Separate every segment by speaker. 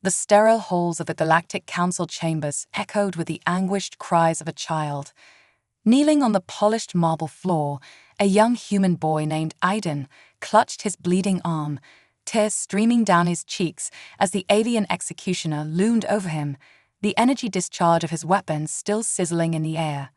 Speaker 1: The sterile halls of the Galactic Council chambers echoed with the anguished cries of a child. Kneeling on the polished marble floor, a young human boy named Aiden clutched his bleeding arm, tears streaming down his cheeks as the alien executioner loomed over him, the energy discharge of his weapons still sizzling in the air.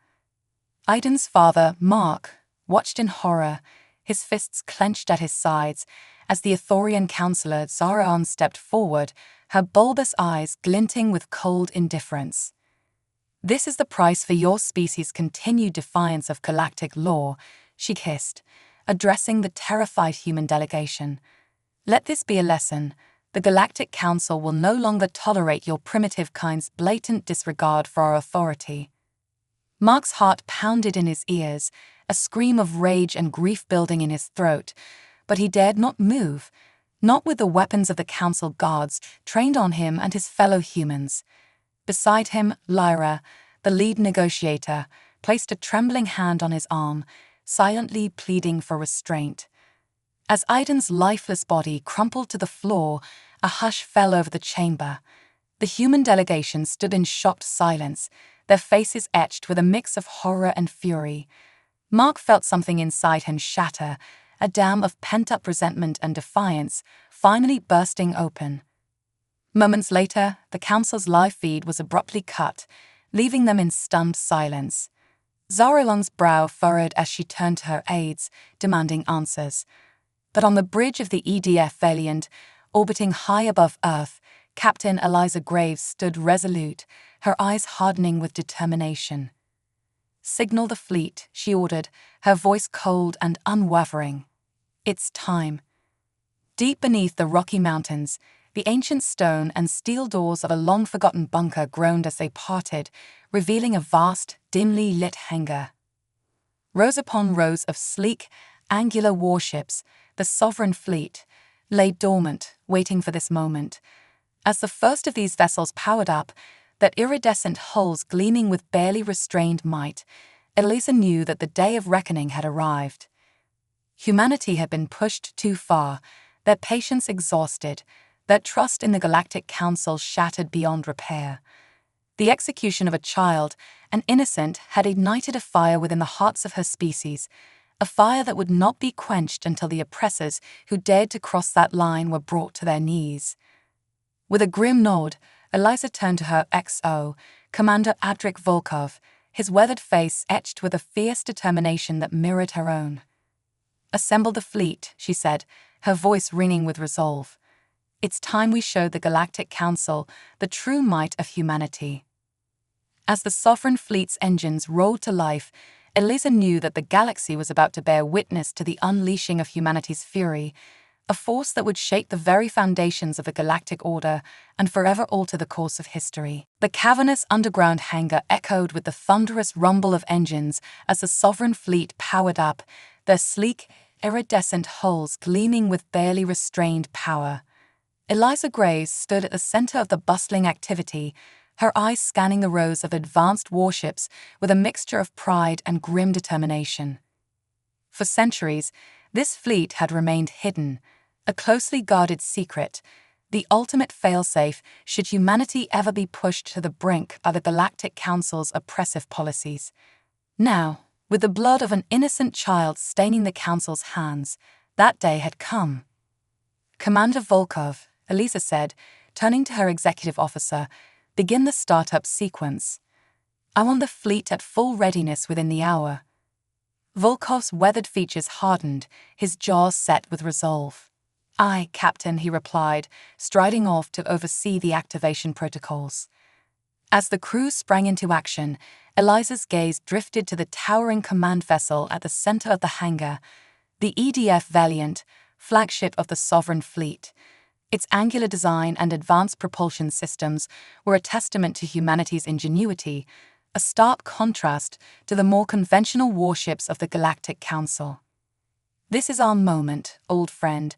Speaker 1: Aiden's father, Mark, watched in horror, his fists clenched at his sides, as the Ithorian counselor Zaraon stepped forward, her bulbous eyes glinting with cold indifference. "This is the price for your species' continued defiance of galactic law," she hissed, addressing the terrified human delegation. "Let this be a lesson. The Galactic Council will no longer tolerate your primitive kind's blatant disregard for our authority." Mark's heart pounded in his ears, a scream of rage and grief building in his throat, but he dared not move, not with the weapons of the Council guards trained on him and his fellow humans. Beside him, Lyra, the lead negotiator, placed a trembling hand on his arm, silently pleading for restraint. As Aiden's lifeless body crumpled to the floor, a hush fell over the chamber. The human delegation stood in shocked silence, their faces etched with a mix of horror and fury. Mark felt something inside him shatter, a dam of pent-up resentment and defiance finally bursting open. Moments later, the Council's live feed was abruptly cut, leaving them in stunned silence. Zaraon's brow furrowed as she turned to her aides, demanding answers. But on the bridge of the EDF Valiant, orbiting high above Earth, Captain Eliza Graves stood resolute, her eyes hardening with determination. "Signal the fleet," she ordered, her voice cold and unwavering. "It's time." Deep beneath the Rocky Mountains, the ancient stone and steel doors of a long-forgotten bunker groaned as they parted, revealing a vast, dimly lit hangar. Rows upon rows of sleek, angular warships, the Sovereign Fleet, lay dormant, waiting for this moment. As the first of these vessels powered up, their iridescent hulls gleaming with barely restrained might, Eliza knew that the day of reckoning had arrived. Humanity had been pushed too far, their patience exhausted, their trust in the Galactic Council shattered beyond repair. The execution of a child, an innocent, had ignited a fire within the hearts of her species, a fire that would not be quenched until the oppressors who dared to cross that line were brought to their knees. With a grim nod, Eliza turned to her XO, Commander Adric Volkov, his weathered face etched with a fierce determination that mirrored her own. "Assemble the fleet," she said, her voice ringing with resolve. "It's time we showed the Galactic Council the true might of humanity." As the Sovereign Fleet's engines rolled to life, Eliza knew that the galaxy was about to bear witness to the unleashing of humanity's fury, a force that would shake the very foundations of the galactic order and forever alter the course of history. The cavernous underground hangar echoed with the thunderous rumble of engines as the Sovereign Fleet powered up, their sleek, iridescent hulls gleaming with barely restrained power. Eliza Graves stood at the center of the bustling activity, her eyes scanning the rows of advanced warships with a mixture of pride and grim determination. For centuries, this fleet had remained hidden, a closely guarded secret, the ultimate failsafe should humanity ever be pushed to the brink by the Galactic Council's oppressive policies. Now, with the blood of an innocent child staining the Council's hands, that day had come. "Commander Volkov," Eliza said, turning to her executive officer, "begin the startup sequence. I want the fleet at full readiness within the hour." Volkov's weathered features hardened, his jaws set with resolve. "Aye, Captain," he replied, striding off to oversee the activation protocols. As the crew sprang into action, Eliza's gaze drifted to the towering command vessel at the center of the hangar, the EDF Valiant, flagship of the Sovereign Fleet. Its angular design and advanced propulsion systems were a testament to humanity's ingenuity, a stark contrast to the more conventional warships of the Galactic Council. "This is our moment, old friend,"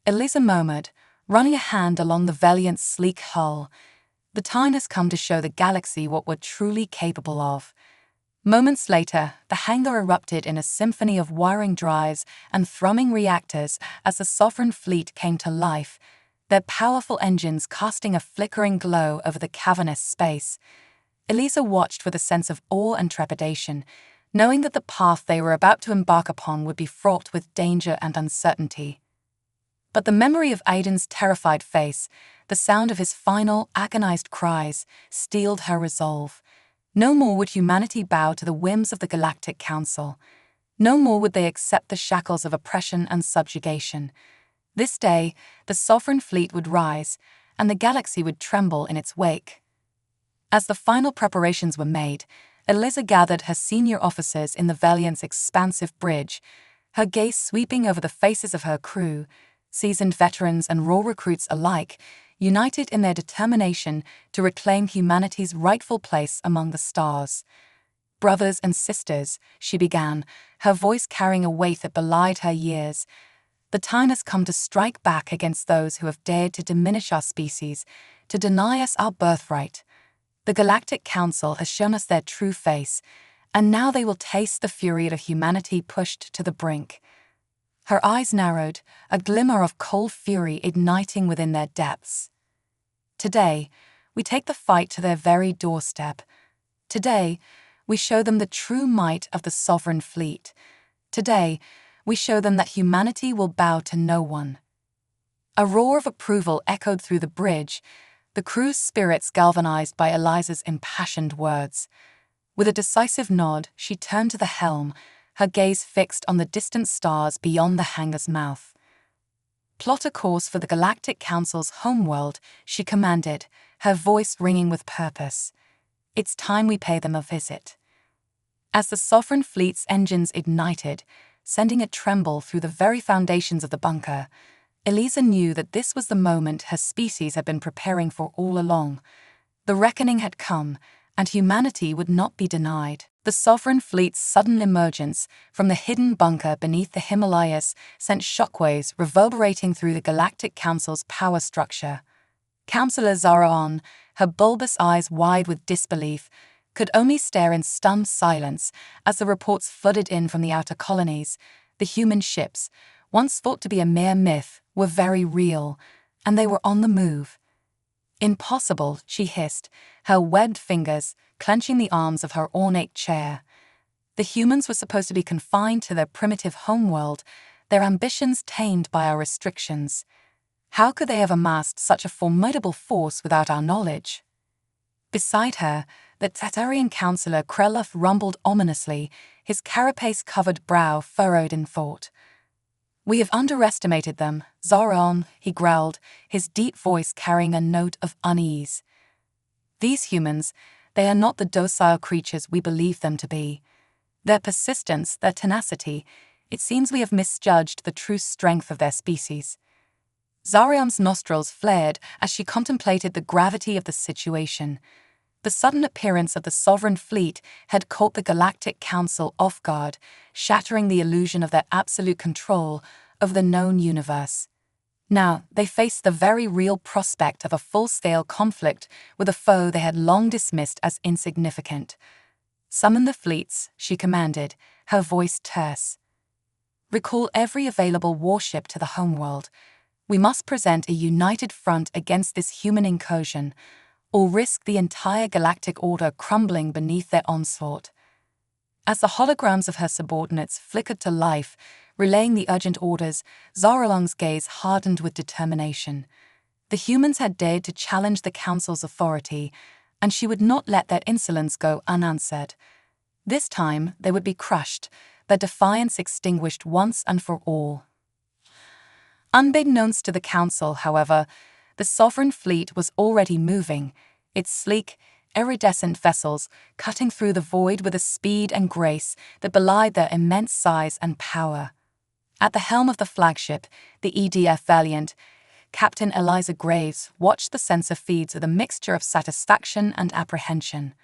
Speaker 1: Eliza murmured, running a hand along the Valiant's sleek hull. "The time has come to show the galaxy what we're truly capable of." Moments later, the hangar erupted in a symphony of wiring drives and thrumming reactors as the Sovereign Fleet came to life, their powerful engines casting a flickering glow over the cavernous space. Elisa watched with a sense of awe and trepidation, knowing that the path they were about to embark upon would be fraught with danger and uncertainty. But the memory of Aiden's terrified face, the sound of his final, agonized cries, steeled her resolve. No more would humanity bow to the whims of the Galactic Council. No more would they accept the shackles of oppression and subjugation. This day, the sovereign fleet would rise, and the galaxy would tremble in its wake. As the final preparations were made, Eliza gathered her senior officers in the Valiant's expansive bridge, her gaze sweeping over the faces of her crew, seasoned veterans and raw recruits alike, united in their determination to reclaim humanity's rightful place among the stars. "Brothers and sisters," she began, her voice carrying a weight that belied her years, "the time has come to strike back against those who have dared to diminish our species, to deny us our birthright. The Galactic Council has shown us their true face, and now they will taste the fury of humanity pushed to the brink." Her eyes narrowed, a glimmer of cold fury igniting within their depths. "Today, we take the fight to their very doorstep. Today, we show them the true might of the sovereign fleet. Today, we show them that humanity will bow to no one." A roar of approval echoed through the bridge, the crew's spirits galvanized by Eliza's impassioned words. With a decisive nod, she turned to the helm, her gaze fixed on the distant stars beyond the hangar's mouth. "Plot a course for the Galactic Council's homeworld," she commanded, her voice ringing with purpose. "It's time we pay them a visit." As the sovereign fleet's engines ignited, sending a tremble through the very foundations of the bunker, Eliza knew that this was the moment her species had been preparing for all along. The reckoning had come, and humanity would not be denied. The sovereign fleet's sudden emergence from the hidden bunker beneath the Himalayas sent shockwaves reverberating through the Galactic Council's power structure. Councillor Zaraon, her bulbous eyes wide with disbelief, could only stare in stunned silence as the reports flooded in from the outer colonies. The human ships, once thought to be a mere myth, were very real, and they were on the move. "Impossible," she hissed, her webbed fingers clenching the arms of her ornate chair. The humans were supposed to be confined to their primitive homeworld, their ambitions tamed by our restrictions. How could they have amassed such a formidable force without our knowledge? Beside her, the Tatarian councillor Krelov rumbled ominously, his carapace-covered brow furrowed in thought. "We have underestimated them, Zaraon," he growled, his deep voice carrying a note of unease. "These humans, they are not the docile creatures we believe them to be. Their persistence, their tenacity, it seems we have misjudged the true strength of their species." Zaraon's nostrils flared as she contemplated the gravity of the situation. The sudden appearance of the sovereign fleet had caught the Galactic Council off guard, shattering the illusion of their absolute control over the known universe. Now, they faced the very real prospect of a full-scale conflict with a foe they had long dismissed as insignificant. "Summon the fleets," she commanded, her voice terse. "Recall every available warship to the homeworld. We must present a united front against this human incursion, or risk the entire galactic order crumbling beneath their onslaught." As the holograms of her subordinates flickered to life, relaying the urgent orders, Zaraon's gaze hardened with determination. The humans had dared to challenge the Council's authority, and she would not let their insolence go unanswered. This time, they would be crushed, their defiance extinguished once and for all. Unbeknownst to the Council, however, the sovereign fleet was already moving, its sleek, iridescent vessels cutting through the void with a speed and grace that belied their immense size and power. At the helm of the flagship, the EDF Valiant, Captain Eliza Graves watched the sensor feeds with a mixture of satisfaction and apprehension.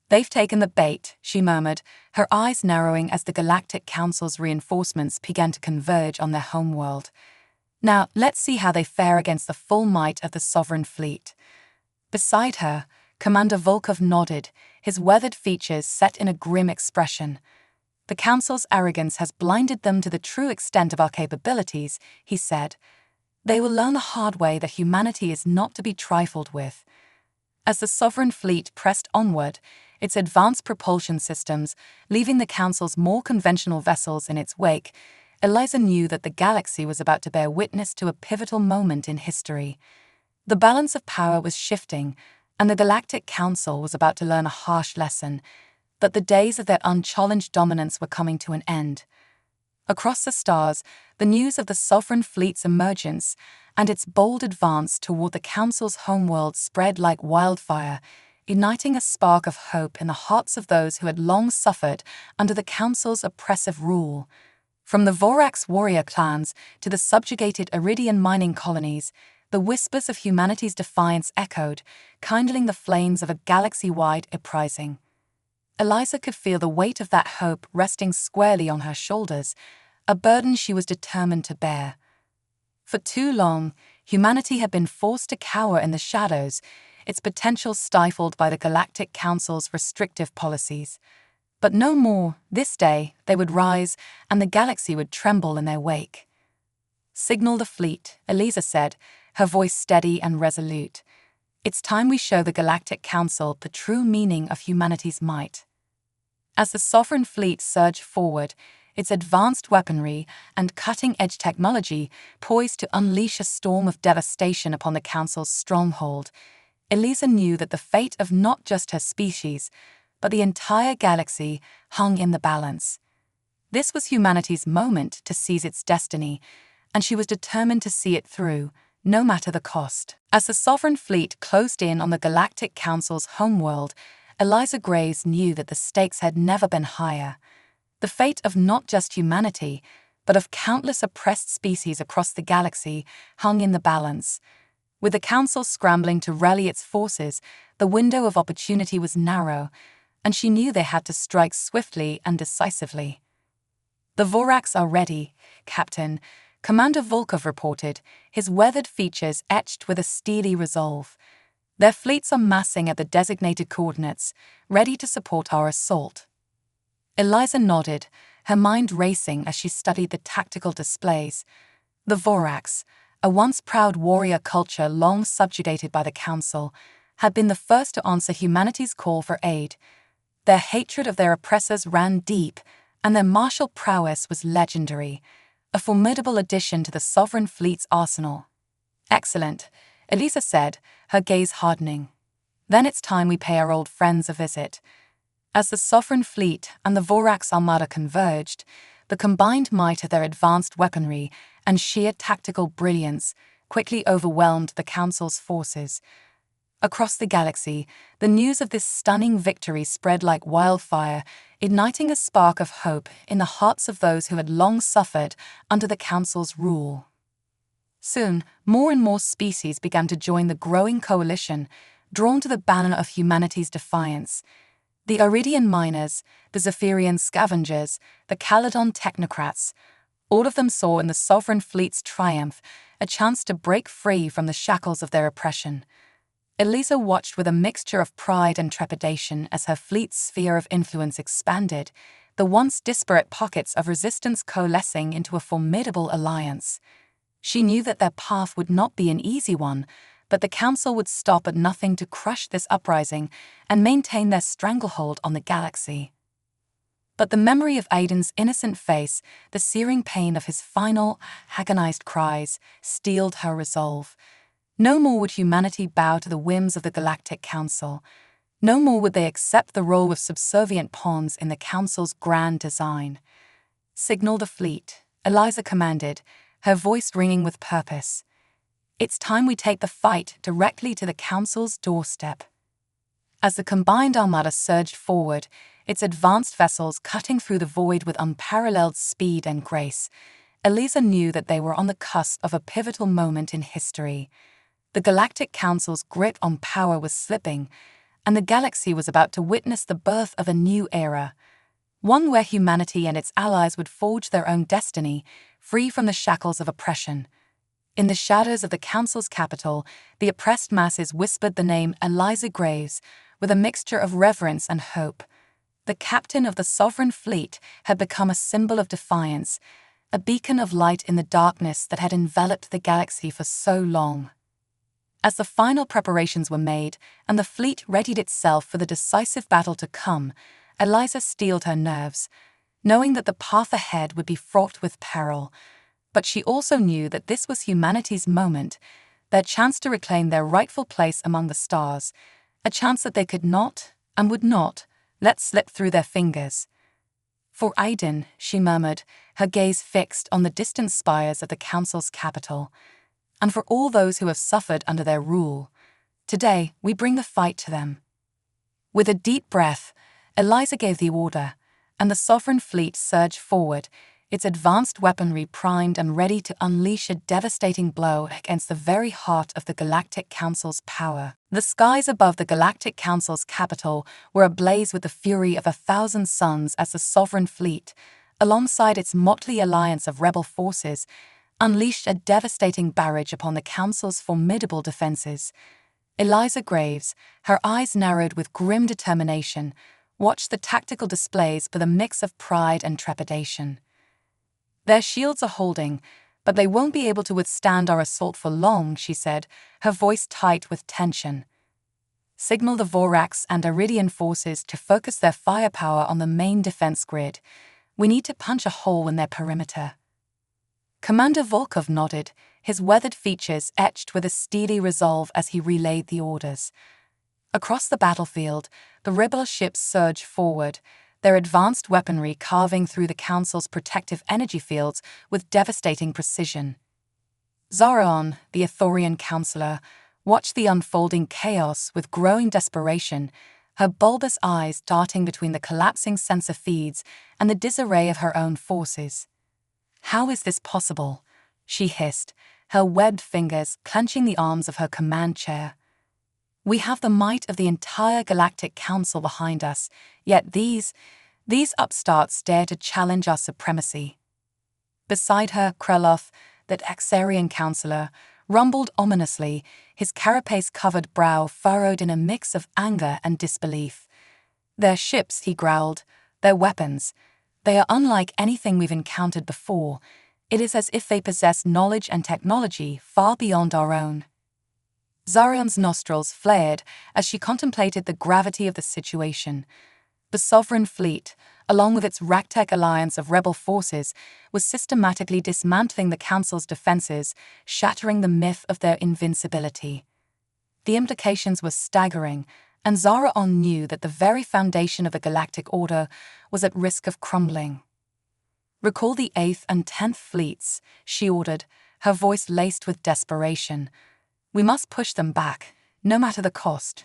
Speaker 1: "They've taken the bait," she murmured, her eyes narrowing as the Galactic Council's reinforcements began to converge on their homeworld. "Now, let's see how they fare against the full might of the sovereign fleet." Beside her, Commander Volkov nodded, his weathered features set in a grim expression. "The Council's arrogance has blinded them to the true extent of our capabilities," he said. They will learn the hard way that humanity is not to be trifled with. As the Sovereign Fleet pressed onward, its advanced propulsion systems leaving the Council's more conventional vessels in its wake, Eliza knew that the galaxy was about to bear witness to a pivotal moment in history. The balance of power was shifting, and the Galactic Council was about to learn a harsh lesson, that the days of their unchallenged dominance were coming to an end. Across the stars, the news of the Sovereign Fleet's emergence and its bold advance toward the Council's homeworld spread like wildfire, igniting a spark of hope in the hearts of those who had long suffered under the Council's oppressive rule. From the Vorax warrior clans to the subjugated Iridian mining colonies, the whispers of humanity's defiance echoed, kindling the flames of a galaxy-wide uprising. Eliza could feel the weight of that hope resting squarely on her shoulders, a burden she was determined to bear. For too long, humanity had been forced to cower in the shadows, its potential stifled by the Galactic Council's restrictive policies. But no more. This day, they would rise, and the galaxy would tremble in their wake. "Signal the fleet," Eliza said, her voice steady and resolute. "It's time we show the Galactic Council the true meaning of humanity's might." As the Sovereign Fleet surged forward, its advanced weaponry and cutting-edge technology poised to unleash a storm of devastation upon the Council's stronghold, Eliza knew that the fate of not just her species, but the entire galaxy hung in the balance. This was humanity's moment to seize its destiny, and she was determined to see it through, no matter the cost. As the Sovereign Fleet closed in on the Galactic Council's homeworld, Eliza Graves knew that the stakes had never been higher. The fate of not just humanity, but of countless oppressed species across the galaxy hung in the balance. With the Council scrambling to rally its forces, the window of opportunity was narrow, and she knew they had to strike swiftly and decisively. "The Vorax are ready, Captain," Commander Volkov reported, his weathered features etched with a steely resolve. "Their fleets are massing at the designated coordinates, ready to support our assault." Eliza nodded, her mind racing as she studied the tactical displays. The Vorax, a once proud warrior culture long subjugated by the Council, had been the first to answer humanity's call for aid. Their hatred of their oppressors ran deep, and their martial prowess was legendary, a formidable addition to the Sovereign Fleet's arsenal. "Excellent," Eliza said, her gaze hardening. "Then it's time we pay our old friends a visit." As the Sovereign Fleet and the Vorax Armada converged, the combined might of their advanced weaponry and sheer tactical brilliance quickly overwhelmed the Council's forces. Across the galaxy, the news of this stunning victory spread like wildfire, igniting a spark of hope in the hearts of those who had long suffered under the Council's rule. Soon, more and more species began to join the growing coalition, drawn to the banner of humanity's defiance. The Iridian miners, the Zephyrian scavengers, the Caledon technocrats, all of them saw in the Sovereign Fleet's triumph a chance to break free from the shackles of their oppression. Eliza watched with a mixture of pride and trepidation as her fleet's sphere of influence expanded, the once disparate pockets of resistance coalescing into a formidable alliance. She knew that their path would not be an easy one, but the Council would stop at nothing to crush this uprising and maintain their stranglehold on the galaxy. But the memory of Aiden's innocent face, the searing pain of his final, agonized cries, steeled her resolve. No more would humanity bow to the whims of the Galactic Council. No more would they accept the role of subservient pawns in the Council's grand design. "Signal the fleet," Eliza commanded, her voice ringing with purpose. "It's time we take the fight directly to the Council's doorstep." As the combined armada surged forward, its advanced vessels cutting through the void with unparalleled speed and grace, Eliza knew that they were on the cusp of a pivotal moment in history. The Galactic Council's grip on power was slipping, and the galaxy was about to witness the birth of a new era, one where humanity and its allies would forge their own destiny, free from the shackles of oppression. In the shadows of the Council's capital, the oppressed masses whispered the name Eliza Graves with a mixture of reverence and hope. The captain of the Sovereign Fleet had become a symbol of defiance, a beacon of light in the darkness that had enveloped the galaxy for so long. As the final preparations were made and the fleet readied itself for the decisive battle to come, Eliza steeled her nerves, knowing that the path ahead would be fraught with peril. But she also knew that this was humanity's moment, their chance to reclaim their rightful place among the stars, a chance that they could not, and would not, let slip through their fingers. For Aiden, she murmured, her gaze fixed on the distant spires of the Council's capital, and for all those who have suffered under their rule, today we bring the fight to them. With a deep breath, Eliza gave the order, and the Sovereign Fleet surged forward, its advanced weaponry primed and ready to unleash a devastating blow against the very heart of the Galactic Council's power. The skies above the Galactic Council's capital were ablaze with the fury of 1,000 suns as the Sovereign Fleet, alongside its motley alliance of rebel forces, unleashed a devastating barrage upon the Council's formidable defenses. Eliza Graves, her eyes narrowed with grim determination, watched the tactical displays with a mix of pride and trepidation. Their shields are holding, but they won't be able to withstand our assault for long, she said, her voice tight with tension. Signal the Vorax and Iridian forces to focus their firepower on the main defense grid. We need to punch a hole in their perimeter. Commander Volkov nodded, his weathered features etched with a steely resolve as he relayed the orders. Across the battlefield, the rebel ships surged forward, their advanced weaponry carving through the Council's protective energy fields with devastating precision. Zaraon, the Ithorian counselor, watched the unfolding chaos with growing desperation, her bulbous eyes darting between the collapsing sensor feeds and the disarray of her own forces. "How is this possible?" she hissed, her webbed fingers clenching the arms of her command chair. "We have the might of the entire Galactic Council behind us, yet these upstarts dare to challenge our supremacy." Beside her, Kreloth, that Axarian counselor, rumbled ominously, his carapace-covered brow furrowed in a mix of anger and disbelief. "Their ships," he growled, "their weapons. They are unlike anything we've encountered before. It is as if they possess knowledge and technology far beyond our own." Zarion's nostrils flared as she contemplated the gravity of the situation. The Sovereign Fleet, along with its ragtag alliance of rebel forces, was systematically dismantling the Council's defenses, shattering the myth of their invincibility. The implications were staggering, and Zaraon knew that the very foundation of the Galactic Order was at risk of crumbling. "Recall the 8th and 10th Fleets," she ordered, her voice laced with desperation. "We must push them back, no matter the cost.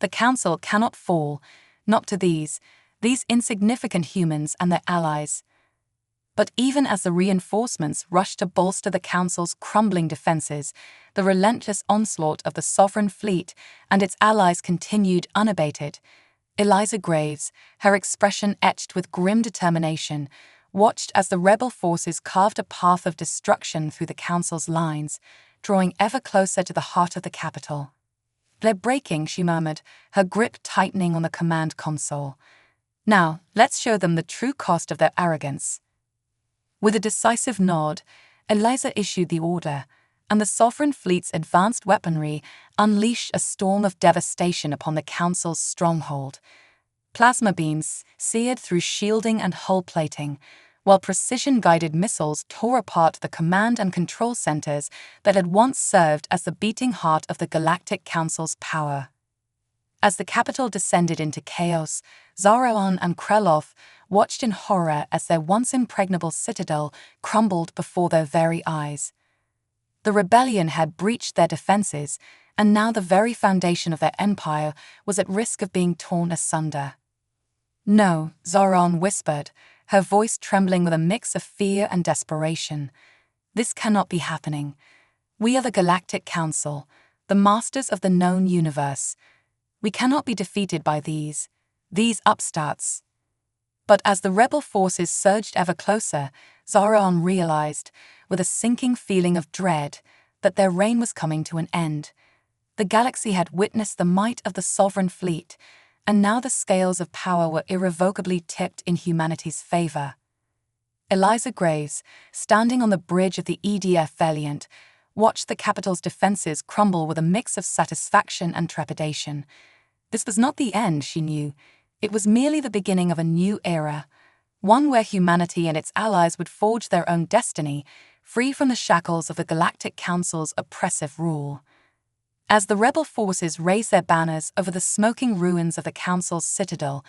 Speaker 1: The Council cannot fall, not to these insignificant humans and their allies." But even as the reinforcements rushed to bolster the Council's crumbling defenses, the relentless onslaught of the Sovereign Fleet and its allies continued unabated. Eliza Graves, her expression etched with grim determination, watched as the rebel forces carved a path of destruction through the Council's lines, drawing ever closer to the heart of the capital. "They're breaking," she murmured, her grip tightening on the command console. "Now, let's show them the true cost of their arrogance." With a decisive nod, Eliza issued the order, and the Sovereign Fleet's advanced weaponry unleashed a storm of devastation upon the Council's stronghold. Plasma beams seared through shielding and hull plating, while precision-guided missiles tore apart the command and control centers that had once served as the beating heart of the Galactic Council's power. As the capital descended into chaos, Zaraon and Kreloth watched in horror as their once impregnable citadel crumbled before their very eyes. The rebellion had breached their defenses, and now the very foundation of their empire was at risk of being torn asunder. "No," Zaraon whispered, her voice trembling with a mix of fear and desperation. "This cannot be happening. We are the Galactic Council, the masters of the known universe. We cannot be defeated by these upstarts." But as the rebel forces surged ever closer, Zaraon realized, with a sinking feeling of dread, that their reign was coming to an end. The galaxy had witnessed the might of the Sovereign Fleet, and now the scales of power were irrevocably tipped in humanity's favor. Eliza Graves, standing on the bridge of the EDF Valiant, watched the capital's defenses crumble with a mix of satisfaction and trepidation. This was not the end, she knew. It was merely the beginning of a new era, one where humanity and its allies would forge their own destiny, free from the shackles of the Galactic Council's oppressive rule. As the rebel forces raised their banners over the smoking ruins of the Council's citadel,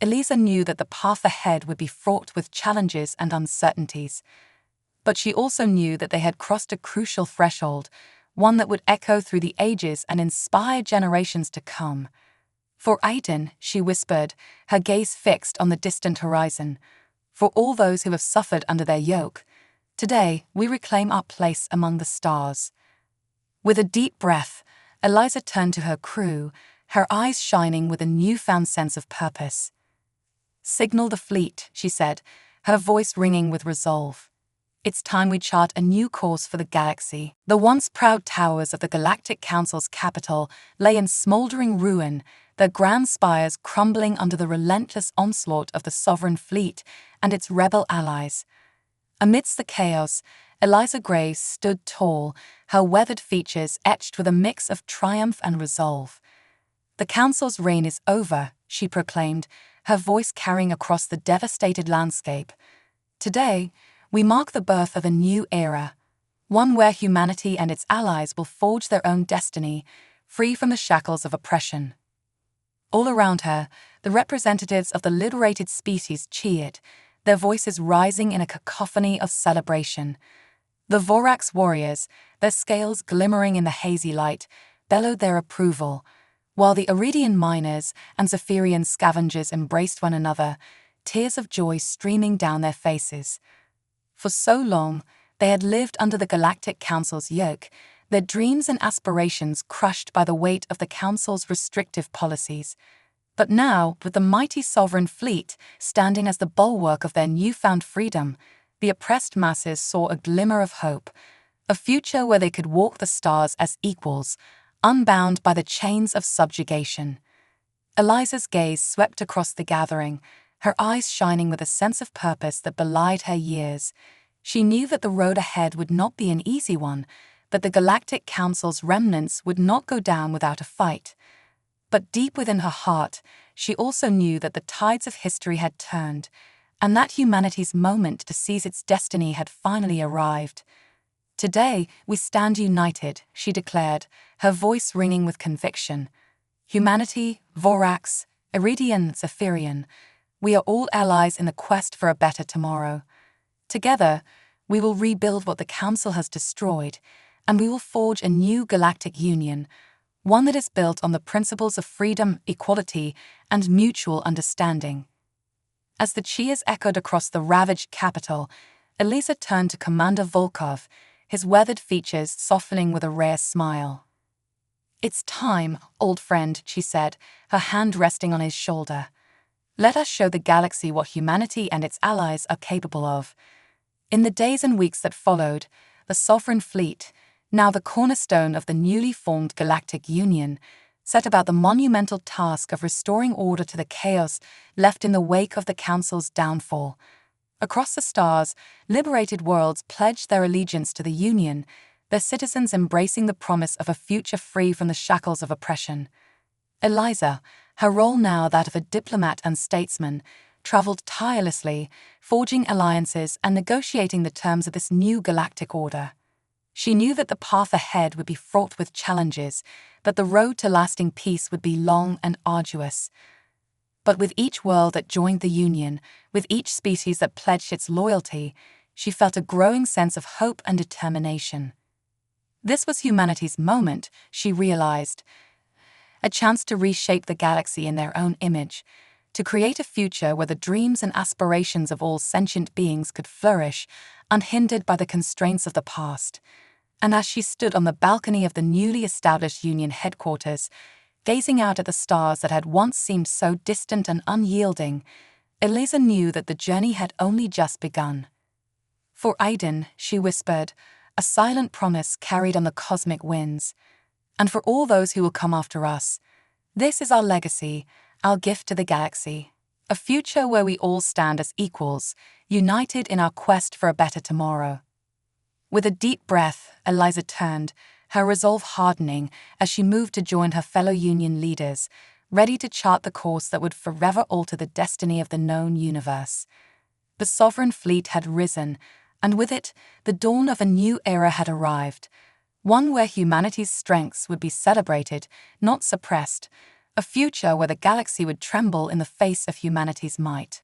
Speaker 1: Eliza knew that the path ahead would be fraught with challenges and uncertainties. But she also knew that they had crossed a crucial threshold, one that would echo through the ages and inspire generations to come. For Aiden, she whispered, her gaze fixed on the distant horizon, for all those who have suffered under their yoke, today we reclaim our place among the stars. With a deep breath, Eliza turned to her crew, her eyes shining with a newfound sense of purpose. "Signal the fleet," she said, her voice ringing with resolve. "It's time we chart a new course for the galaxy." The once proud towers of the Galactic Council's capital lay in smoldering ruin, their grand spires crumbling under the relentless onslaught of the sovereign fleet and its rebel allies. Amidst the chaos, Eliza Graves stood tall, her weathered features etched with a mix of triumph and resolve. "The Council's reign is over," she proclaimed, her voice carrying across the devastated landscape. "Today, we mark the birth of a new era, one where humanity and its allies will forge their own destiny, free from the shackles of oppression." All around her, the representatives of the liberated species cheered, their voices rising in a cacophony of celebration. The Vorax warriors, their scales glimmering in the hazy light, bellowed their approval, while the Iridian miners and Zephyrian scavengers embraced one another, tears of joy streaming down their faces. For so long, they had lived under the Galactic Council's yoke, their dreams and aspirations crushed by the weight of the Council's restrictive policies. But now, with the mighty sovereign fleet standing as the bulwark of their newfound freedom, the oppressed masses saw a glimmer of hope, a future where they could walk the stars as equals, unbound by the chains of subjugation. Eliza's gaze swept across the gathering, her eyes shining with a sense of purpose that belied her years. She knew that the road ahead would not be an easy one, but the Galactic Council's remnants would not go down without a fight. But deep within her heart, she also knew that the tides of history had turned, and that humanity's moment to seize its destiny had finally arrived. "Today, we stand united," she declared, her voice ringing with conviction. "Humanity, Vorax, Iridian, Zephyrian, we are all allies in the quest for a better tomorrow. Together, we will rebuild what the Council has destroyed, and we will forge a new galactic union, one that is built on the principles of freedom, equality, and mutual understanding." As the cheers echoed across the ravaged capital, Eliza turned to Commander Volkov, his weathered features softening with a rare smile. "It's time, old friend," she said, her hand resting on his shoulder. "Let us show the galaxy what humanity and its allies are capable of." In the days and weeks that followed, the Sovereign Fleet, now the cornerstone of the newly formed Galactic Union, set about the monumental task of restoring order to the chaos left in the wake of the Council's downfall. Across the stars, liberated worlds pledged their allegiance to the Union, their citizens embracing the promise of a future free from the shackles of oppression. Eliza, her role now that of a diplomat and statesman, traveled tirelessly, forging alliances and negotiating the terms of this new galactic order. She knew that the path ahead would be fraught with challenges, that the road to lasting peace would be long and arduous. But with each world that joined the Union, with each species that pledged its loyalty, she felt a growing sense of hope and determination. This was humanity's moment, she realized, a chance to reshape the galaxy in their own image, to create a future where the dreams and aspirations of all sentient beings could flourish, unhindered by the constraints of the past. And as she stood on the balcony of the newly established Union headquarters, gazing out at the stars that had once seemed so distant and unyielding, Eliza knew that the journey had only just begun. "For Aiden," she whispered, a silent promise carried on the cosmic winds, "and for all those who will come after us, this is our legacy, our gift to the galaxy." a future where we all stand as equals, united in our quest for a better tomorrow. With a deep breath, Eliza turned, her resolve hardening as she moved to join her fellow Union leaders, ready to chart the course that would forever alter the destiny of the known universe. The Sovereign Fleet had risen, and with it, the dawn of a new era had arrived, one where humanity's strengths would be celebrated, not suppressed, a future where the galaxy would tremble in the face of humanity's might.